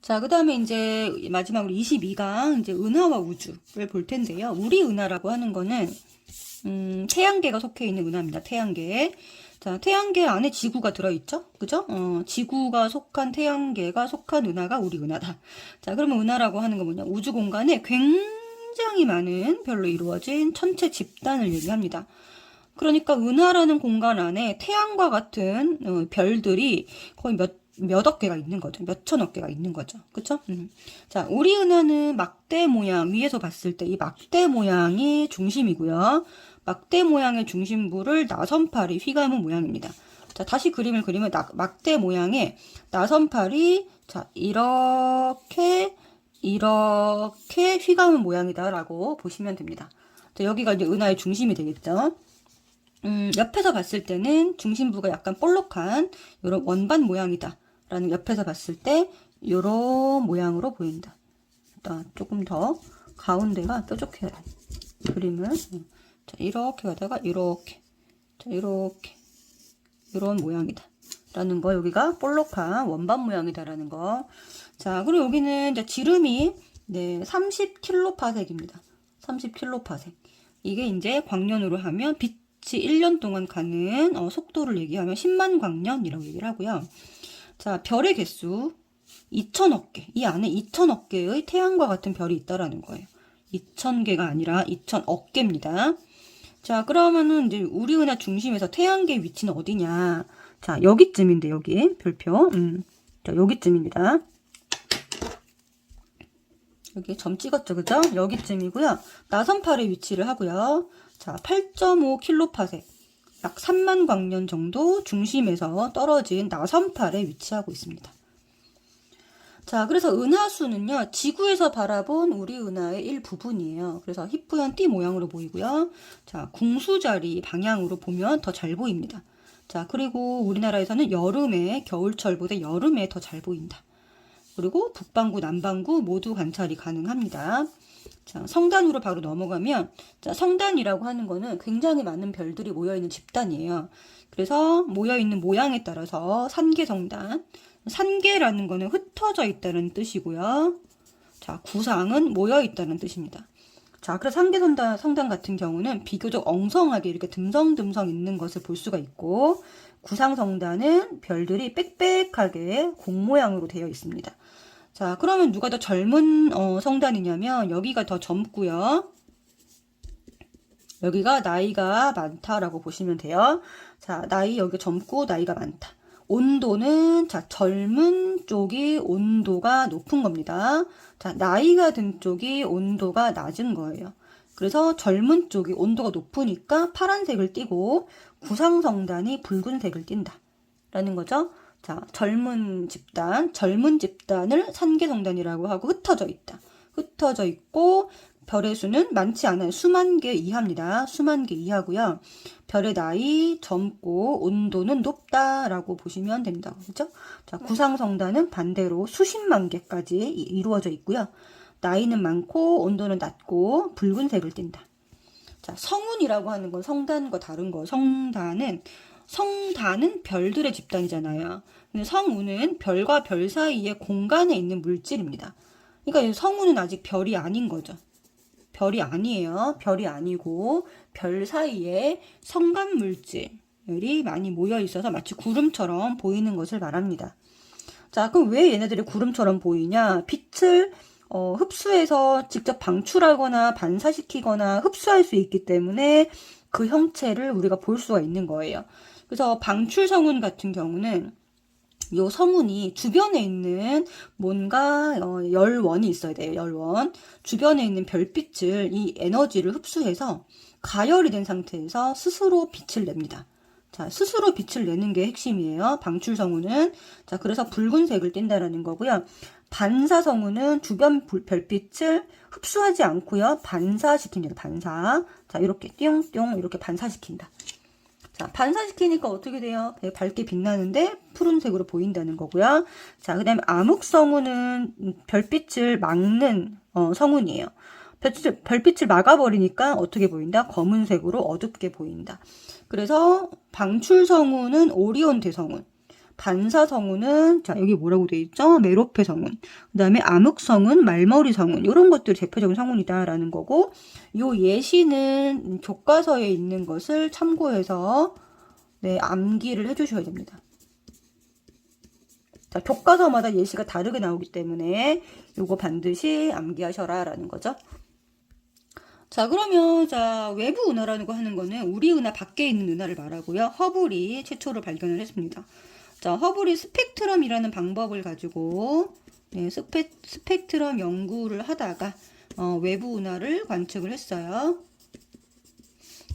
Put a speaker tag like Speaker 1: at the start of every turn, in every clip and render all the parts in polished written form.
Speaker 1: 자, 그 다음에 이제 마지막으로 22강 이제 은하와 우주를 볼 텐데요. 우리 은하라고 하는 거는 태양계가 속해 있는 은하입니다. 태양계. 자, 태양계 안에 지구가 들어있죠? 그죠? 지구가 속한 태양계가 속한 은하가 우리 은하다. 자, 그러면 은하라고 하는 건 뭐냐? 우주 공간에 굉장히 많은 별로 이루어진 천체 집단을 얘기합니다. 그러니까 은하라는 공간 안에 태양과 같은 별들이 거의 몇억 개가 있는 거죠. 몇천억 개가 있는 거죠. 그쵸? 자, 우리 은하는 막대 모양, 위에서 봤을 때 이 막대 모양이 중심이고요. 막대 모양의 중심부를 나선팔이 휘감은 모양입니다. 자, 다시 그림을 그리면 막대 모양의 나선팔이 자, 이렇게 휘감은 모양이다라고 보시면 됩니다. 자, 여기가 이제 은하의 중심이 되겠죠. 옆에서 봤을 때는 중심부가 약간 볼록한 이런 원반 모양이다. 라는 옆에서 봤을 때 이런 모양으로 보인다. 일단 조금 더 가운데가 뾰족해야 돼. 그림을. 자, 이렇게 가다가 이렇게. 자, 이렇게. 이런 모양이다. 라는 거. 여기가 볼록한 원반 모양이다라는 거. 자, 그리고 여기는 이제 지름이 30kPa입니다. 30kPa. 이게 이제 광년으로 하면 빛이 1년 동안 가는 속도를 얘기하면 10만 광년이라고 얘기를 하고요. 자, 별의 개수 2천억 개. 이 안에 2천억 개의 태양과 같은 별이 있다라는 거예요. 2,000개가 아니라 2천억 개입니다. 자, 그러면은 이제 우리 은하 중심에서 태양계의 위치는 어디냐? 자, 여기쯤인데 여기 별표. 자, 여기쯤입니다. 여기 점 찍었죠, 그죠? 여기쯤이고요. 나선팔에 위치를 하고요. 자, 8.5kPa. 약 3만 광년 정도 중심에서 떨어진 나선팔에 위치하고 있습니다. 자, 그래서 은하수는요, 지구에서 바라본 우리 은하의 일부분이에요. 그래서 희뿌연 띠 모양으로 보이고요. 자, 궁수자리 방향으로 보면 더 잘 보입니다. 자, 그리고 우리나라에서는 여름에, 겨울철보다 여름에 더 잘 보인다. 그리고 북반구, 남반구 모두 관찰이 가능합니다. 자, 성단으로 바로 넘어가면, 자, 성단이라고 하는 거는 굉장히 많은 별들이 모여있는 집단이에요. 그래서 모여있는 모양에 따라서 산계성단, 산계라는 거는 흩어져 있다는 뜻이고요. 자, 구상은 모여있다는 뜻입니다. 자, 그래서 산계성단 같은 경우는 비교적 엉성하게 이렇게 듬성듬성 있는 것을 볼 수가 있고, 구상성단은 별들이 빽빽하게 공 모양으로 되어 있습니다. 자, 그러면 누가 더 젊은 성단이냐면 여기가 더 젊고요. 여기가 나이가 많다라고 보시면 돼요. 자, 나이 여기 젊고 나이가 많다. 온도는 자, 젊은 쪽이 온도가 높은 겁니다. 자, 나이가 든 쪽이 온도가 낮은 거예요. 그래서 젊은 쪽이 온도가 높으니까 파란색을 띠고 구상성단이 붉은색을 띈다. 라는 거죠. 자, 젊은 집단을 산계성단이라고 하고 흩어져 있다. 흩어져 있고 별의 수는 많지 않아요. 수만 개 이하입니다. 수만 개 이하고요. 별의 나이 젊고 온도는 높다라고 보시면 됩니다. 그렇죠? 자, 구상성단은 반대로 수십만 개까지 이루어져 있고요. 나이는 많고 온도는 낮고 붉은색을 띈다. 자, 성운이라고 하는 건 성단과 다른 거. 성단은 별들의 집단이잖아요. 근데 성운은 별과 별 사이에 공간에 있는 물질입니다. 그러니까 성운은 아직 별이 아닌 거죠. 별이 아니에요. 별이 아니고 별 사이에 성간 물질이 많이 모여 있어서 마치 구름처럼 보이는 것을 말합니다. 자, 그럼 왜 얘네들이 구름처럼 보이냐? 빛을 흡수해서 직접 방출하거나 반사시키거나 흡수할 수 있기 때문에 그 형체를 우리가 볼 수가 있는 거예요. 그래서 방출성운 같은 경우는 요 성운이 주변에 있는 뭔가 열원이 있어야 돼요. 열원. 주변에 있는 별빛을 이 에너지를 흡수해서 가열이 된 상태에서 스스로 빛을 냅니다. 자, 스스로 빛을 내는 게 핵심이에요. 방출성운은. 자, 그래서 붉은색을 띈다라는 거고요. 반사성운은 주변 별빛을 흡수하지 않고요. 반사시킵니다. 반사. 자, 이렇게 띵띵 이렇게 반사시킨다. 자, 반사시키니까 어떻게 돼요? 밝게 빛나는데 푸른색으로 보인다는 거고요. 자, 그 다음에 암흑성운은 별빛을 막는 성운이에요. 별빛을 막아버리니까 어떻게 보인다? 검은색으로 어둡게 보인다. 그래서 방출성운은 오리온 대성운. 반사성운은 자 여기 뭐라고 돼 있죠? 메로페 성운. 그다음에 암흑성운, 말머리 성운 이런 것들 대표적인 성운이다라는 거고 요 예시는 교과서에 있는 것을 참고해서 네, 암기를 해주셔야 됩니다. 자, 교과서마다 예시가 다르게 나오기 때문에 요거 반드시 암기하셔라 라는 거죠. 자, 그러면 자 외부 은하라는 거 하는 거는 우리 은하 밖에 있는 은하를 말하고요. 허블이 최초로 발견을 했습니다. 자, 허블이 스펙트럼이라는 방법을 가지고 네, 스펙트럼 연구를 하다가 외부 은하를 관측을 했어요.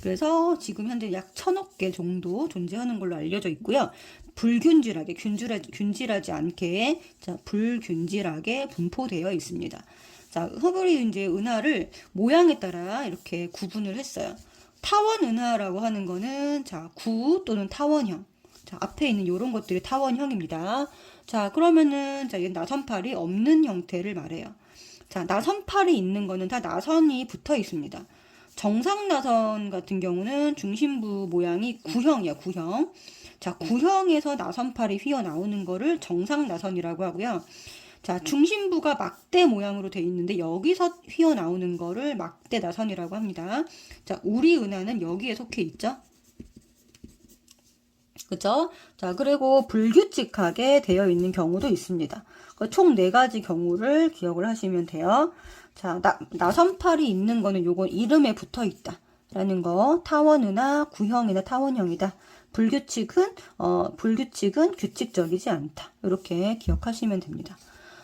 Speaker 1: 그래서 지금 현재 약 1000억 개 정도 존재하는 걸로 알려져 있고요. 불균질하게 균질하지 않게 자, 불균질하게 분포되어 있습니다. 자, 허블이 이제 은하를 모양에 따라 이렇게 구분을 했어요. 타원 은하라고 하는 거는 자, 구 또는 타원형. 자, 앞에 있는 이런 것들이 타원형입니다. 자, 그러면은 자, 이 나선팔이 없는 형태를 말해요. 자, 나선팔이 있는 거는 다 나선이 붙어 있습니다. 정상 나선 같은 경우는 중심부 모양이 구형이야, 구형. 자, 구형에서 나선팔이 휘어나오는 거를 정상 나선이라고 하고요. 자, 중심부가 막대 모양으로 돼 있는데 여기서 휘어나오는 거를 막대 나선이라고 합니다. 자, 우리 은하는 여기에 속해 있죠. 그죠? 자, 그리고 불규칙하게 되어 있는 경우도 있습니다. 총 4가지 경우를 기억을 하시면 돼요. 자, 나선팔이 있는 거는 요건 이름에 붙어 있다. 라는 거. 타원은하, 구형이나 타원형이다. 불규칙은 규칙적이지 않다. 이렇게 기억하시면 됩니다.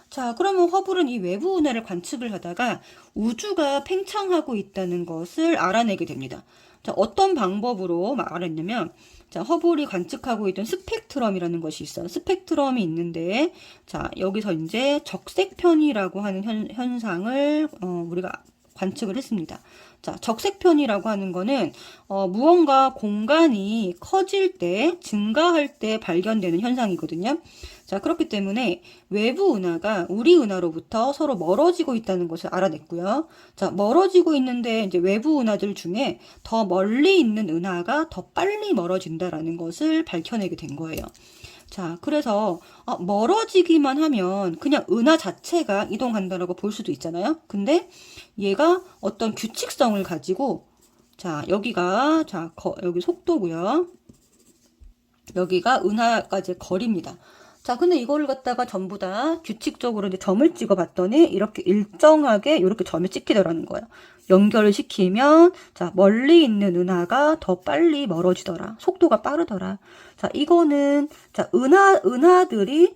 Speaker 1: 자, 그러면 허블은 이 외부 은하를 관측을 하다가 우주가 팽창하고 있다는 것을 알아내게 됩니다. 자, 어떤 방법으로 알았냐면, 자, 허블이 관측하고 있던 스펙트럼이라는 것이 있어요. 스펙트럼이 있는데, 자, 여기서 이제 적색편이라고 하는 현상을 우리가 관측을 했습니다. 자, 적색편이라고 하는 거는 무언가 공간이 커질 때, 증가할 때 발견되는 현상이거든요. 자, 그렇기 때문에 외부 은하가 우리 은하로부터 서로 멀어지고 있다는 것을 알아냈고요. 자, 멀어지고 있는데 이제 외부 은하들 중에 더 멀리 있는 은하가 더 빨리 멀어진다라는 것을 밝혀내게 된 거예요. 자, 그래서 멀어지기만 하면 그냥 은하 자체가 이동한다라고 볼 수도 있잖아요. 근데 얘가 어떤 규칙성을 가지고 자, 여기가 여기 속도고요. 여기가 은하까지의 거리입니다. 자, 근데 이거를 갖다가 전부 다 규칙적으로 이제 점을 찍어 봤더니 이렇게 일정하게 이렇게 점이 찍히더라는 거예요. 연결을 시키면 자, 멀리 있는 은하가 더 빨리 멀어지더라. 속도가 빠르더라. 자, 이거는 자, 은하들이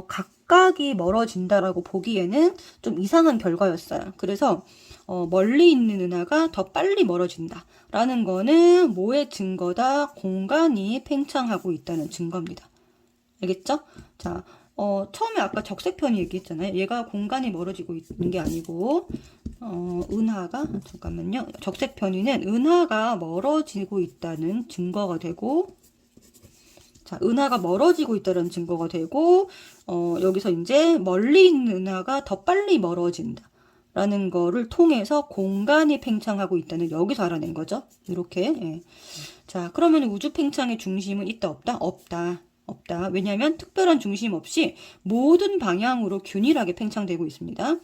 Speaker 1: 각각이 멀어진다라고 보기에는 좀 이상한 결과였어요. 그래서 멀리 있는 은하가 더 빨리 멀어진다라는 거는 뭐의 증거다? 공간이 팽창하고 있다는 증거입니다. 알겠죠? 자, 처음에 아까 적색편이 얘기했잖아요. 얘가 공간이 멀어지고 있는 게 아니고, 은하가, 잠깐만요. 적색편이는 은하가 멀어지고 있다는 증거가 되고, 자, 은하가 멀어지고 있다는 증거가 되고, 여기서 이제 멀리 있는 은하가 더 빨리 멀어진다. 라는 거를 통해서 공간이 팽창하고 있다는 여기서 알아낸 거죠. 이렇게. 예. 자, 그러면 우주 팽창의 중심은 있다, 없다? 없다. 없다. 왜냐하면 특별한 중심 없이 모든 방향으로 균일하게 팽창되고 있습니다.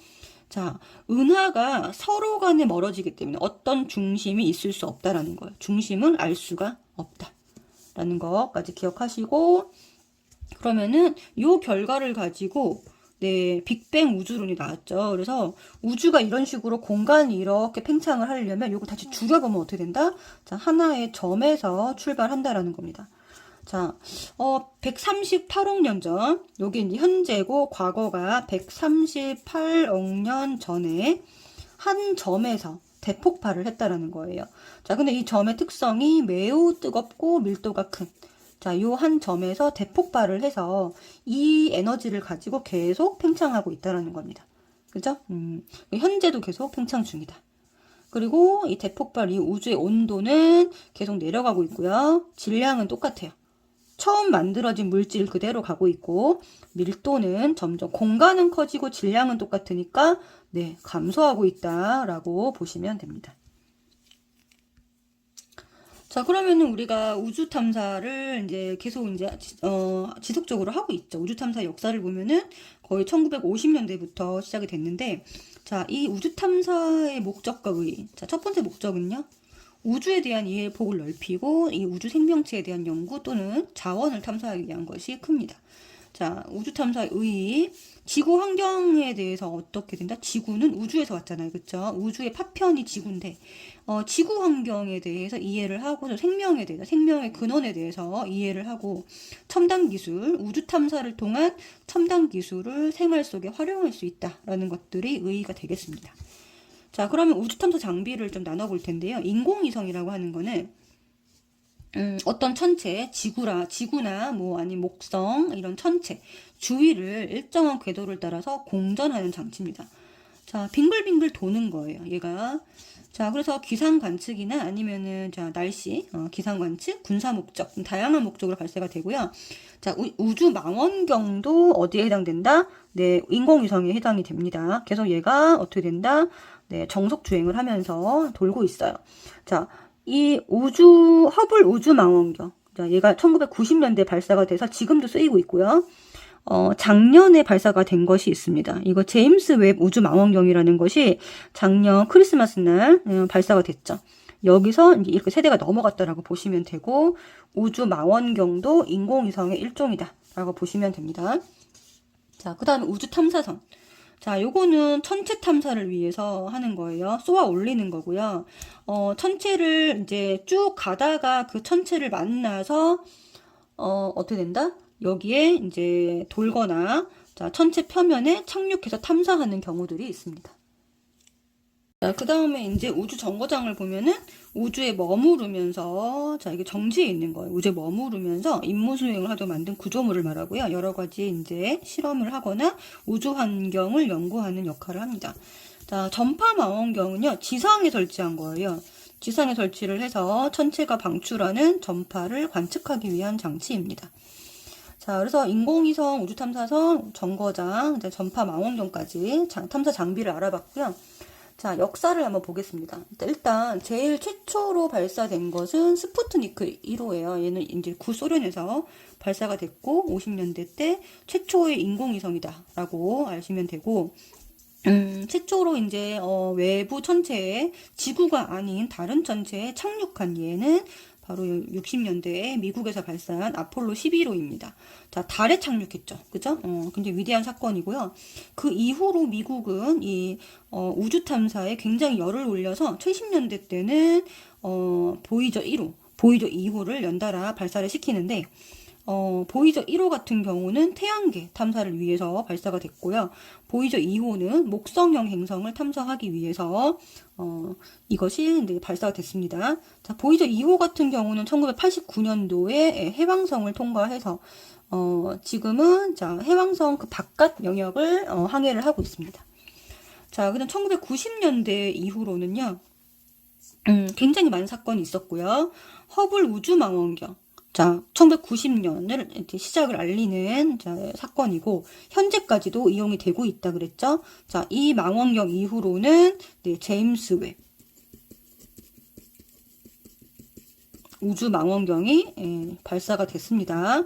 Speaker 1: 자, 은하가 서로 간에 멀어지기 때문에 어떤 중심이 있을 수 없다라는 거예요. 중심은 알 수가 없다라는 것까지 기억하시고 그러면은 이 결과를 가지고 네, 빅뱅 우주론이 나왔죠. 그래서 우주가 이런 식으로 공간이 이렇게 팽창을 하려면 이거 다시 줄여보면 어떻게 된다? 자, 하나의 점에서 출발한다라는 겁니다. 자, 138억 년 전, 여기 이제 현재고 과거가 138억 년 전에 한 점에서 대폭발을 했다라는 거예요. 자, 근데 이 점의 특성이 매우 뜨겁고 밀도가 큰. 자, 요 한 점에서 대폭발을 해서 이 에너지를 가지고 계속 팽창하고 있다라는 겁니다. 그죠? 현재도 계속 팽창 중이다. 그리고 이 대폭발 이후 우주의 온도는 계속 내려가고 있고요. 질량은 똑같아요. 처음 만들어진 물질 그대로 가고 있고 밀도는 점점 공간은 커지고 질량은 똑같으니까 네, 감소하고 있다라고 보시면 됩니다. 자, 그러면은 우리가 우주 탐사를 이제 계속 이제 지속적으로 하고 있죠. 우주 탐사 역사를 보면은 거의 1950년대부터 시작이 됐는데, 자, 이 우주 탐사의 목적과 의의. 자, 첫 번째 목적은요. 우주에 대한 이해의 폭을 넓히고 이 우주 생명체에 대한 연구 또는 자원을 탐사하기 위한 것이 큽니다. 자, 우주 탐사의 의의. 지구 환경에 대해서 어떻게 된다? 지구는 우주에서 왔잖아요. 그쵸? 우주의 파편이 지구인데, 지구 환경에 대해서 이해를 하고, 생명에 대해서, 생명의 근원에 대해서 이해를 하고, 첨단 기술, 우주 탐사를 통한 첨단 기술을 생활 속에 활용할 수 있다라는 것들이 의의가 되겠습니다. 자, 그러면 우주 탐사 장비를 좀 나눠볼 텐데요. 인공위성이라고 하는 거는 어떤 천체, 지구나 뭐 아니 목성 이런 천체 주위를 일정한 궤도를 따라서 공전하는 장치입니다. 자, 빙글빙글 도는 거예요. 얘가. 자, 그래서 기상 관측이나 아니면은 자, 날씨, 기상 관측, 군사 목적, 다양한 목적으로 발사가 되고요. 자, 우주 망원경도 어디에 해당된다? 네, 인공위성에 해당이 됩니다. 그래서 얘가 어떻게 된다? 네, 정속 주행을 하면서 돌고 있어요. 자, 이 허블 우주 망원경. 자, 얘가 1990년대 발사가 돼서 지금도 쓰이고 있고요. 작년에 발사가 된 것이 있습니다. 이거 제임스 웹 우주 망원경이라는 것이 작년 크리스마스 날 발사가 됐죠. 여기서 이제 이렇게 세대가 넘어갔다라고 보시면 되고, 우주 망원경도 인공위성의 일종이다라고 보시면 됩니다. 자, 그 다음에 우주 탐사선. 자, 요거는 천체 탐사를 위해서 하는 거예요. 쏘아 올리는 거고요. 천체를 이제 쭉 가다가 그 천체를 만나서, 어떻게 된다? 여기에 이제 돌거나, 자, 천체 표면에 착륙해서 탐사하는 경우들이 있습니다. 자, 그 다음에 이제 우주 정거장을 보면은 우주에 머무르면서, 자, 이게 정지해 있는 거예요. 우주에 머무르면서 임무 수행을 하도 만든 구조물을 말하고요. 여러 가지 이제 실험을 하거나 우주 환경을 연구하는 역할을 합니다. 자, 전파 망원경은요, 지상에 설치한 거예요. 지상에 설치를 해서 천체가 방출하는 전파를 관측하기 위한 장치입니다. 자, 그래서 인공위성, 우주탐사선, 정거장, 전파 망원경까지 탐사 장비를 알아봤고요. 자, 역사를 한번 보겠습니다. 일단 제일 최초로 발사된 것은 스푸트니크 1호예요. 얘는 이제 구소련에서 발사가 됐고 50년대 때 최초의 인공위성이다라고 아시면 되고, 최초로 이제 외부 천체에 지구가 아닌 다른 천체에 착륙한 얘는 바로 60년대에 미국에서 발사한 아폴로 11호입니다. 자, 달에 착륙했죠. 그죠? 굉장히 위대한 사건이고요. 그 이후로 미국은 이 우주 탐사에 굉장히 열을 올려서 70년대 때는 보이저 1호, 보이저 2호를 연달아 발사를 시키는데, 보이저 1호 같은 경우는 태양계 탐사를 위해서 발사가 됐고요. 보이저 2호는 목성형 행성을 탐사하기 위해서 이것이 이제 발사가 됐습니다. 자, 보이저 2호 같은 경우는 1989년도에 해왕성을 통과해서 지금은 자, 해왕성 그 바깥 영역을 항해를 하고 있습니다. 자, 그다음 1990년대 이후로는요. 굉장히 많은 사건이 있었고요. 허블 우주망원경. 자, 1990년을 시작을 알리는 사건이고, 현재까지도 이용이 되고 있다 그랬죠? 자, 이 망원경 이후로는, 네, 제임스 웹. 우주 망원경이 발사가 됐습니다.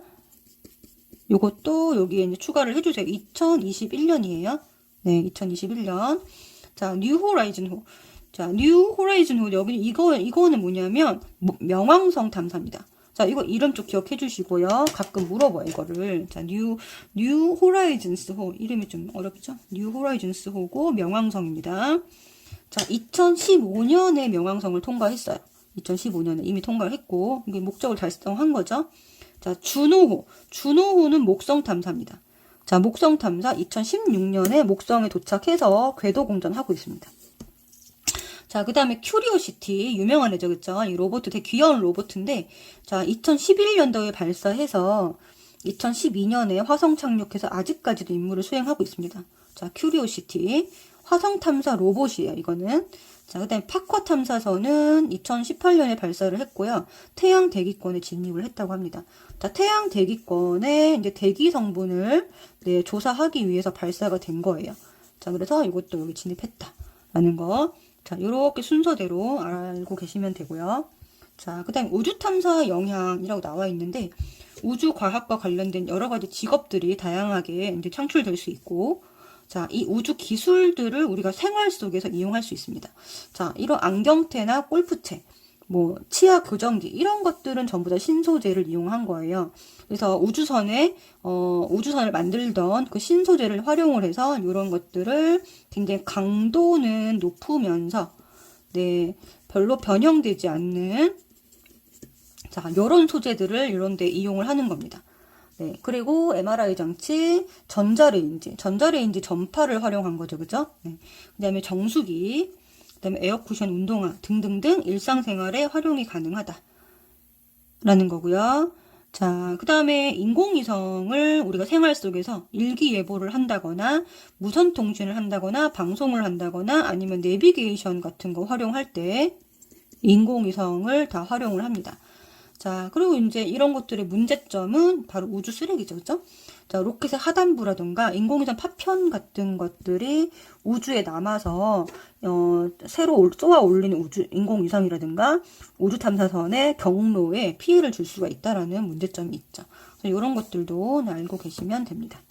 Speaker 1: 요것도 여기에 이제 추가를 해주세요. 2021년이에요. 네, 2021년. 자, 뉴 호라이즌호. 자, 뉴 호라이즌호. 여기 이거는 뭐냐면, 명왕성 탐사입니다. 자, 이거 이름 좀 기억해 주시고요. 가끔 물어봐요, 이거를. 자, 뉴 호라이즌스 호. 이름이 좀 어렵죠? 뉴 호라이즌스 호고 명왕성입니다. 자, 2015년에 명왕성을 통과했어요. 2015년에 이미 통과를 했고, 이게 목적을 달성한 거죠. 자, 준호호. 준호호는 목성 탐사입니다. 자, 목성 탐사 2016년에 목성에 도착해서 궤도 공전하고 있습니다. 자, 그 다음에 큐리오시티, 유명한 애죠, 그쵸? 이 로봇 되게 귀여운 로봇인데, 자, 2011년도에 발사해서 2012년에 화성 착륙해서 아직까지도 임무를 수행하고 있습니다. 자, 큐리오시티, 화성 탐사 로봇이에요, 이거는. 자, 그 다음에 파커 탐사선은 2018년에 발사를 했고요. 태양 대기권에 진입을 했다고 합니다. 자, 태양 대기권의 이제 대기 성분을 네, 조사하기 위해서 발사가 된 거예요. 자, 그래서 이것도 여기 진입했다라는 거. 자, 요렇게 순서대로 알고 계시면 되고요. 자, 그 다음에 우주 탐사 영향이라고 나와 있는데, 우주 과학과 관련된 여러 가지 직업들이 다양하게 이제 창출될 수 있고, 자, 이 우주 기술들을 우리가 생활 속에서 이용할 수 있습니다. 자, 이런 안경테나 골프채, 뭐 치아 교정기 이런 것들은 전부 다 신소재를 이용한 거예요. 그래서 우주선을 만들던 그 신소재를 활용을 해서 이런 것들을 굉장히 강도는 높으면서 네, 별로 변형되지 않는 자, 이런 소재들을 이런 데 이용을 하는 겁니다. 네, 그리고 MRI 장치, 전자레인지 전파를 활용한 거죠, 그죠? 네. 그다음에 정수기, 그다음에 에어쿠션 운동화 등등등 일상생활에 활용이 가능하다라는 거고요. 자, 그다음에 인공위성을 우리가 생활 속에서 일기예보를 한다거나 무선 통신을 한다거나 방송을 한다거나 아니면 내비게이션 같은 거 활용할 때 인공위성을 다 활용을 합니다. 자, 그리고 이제 이런 것들의 문제점은 바로 우주 쓰레기죠, 그죠? 자, 로켓의 하단부라든가 인공위성 파편 같은 것들이 우주에 남아서 새로 쏘아 올리는 인공위성이라든가 우주 탐사선의 경로에 피해를 줄 수가 있다라는 문제점이 있죠. 그래서 이런 것들도 알고 계시면 됩니다.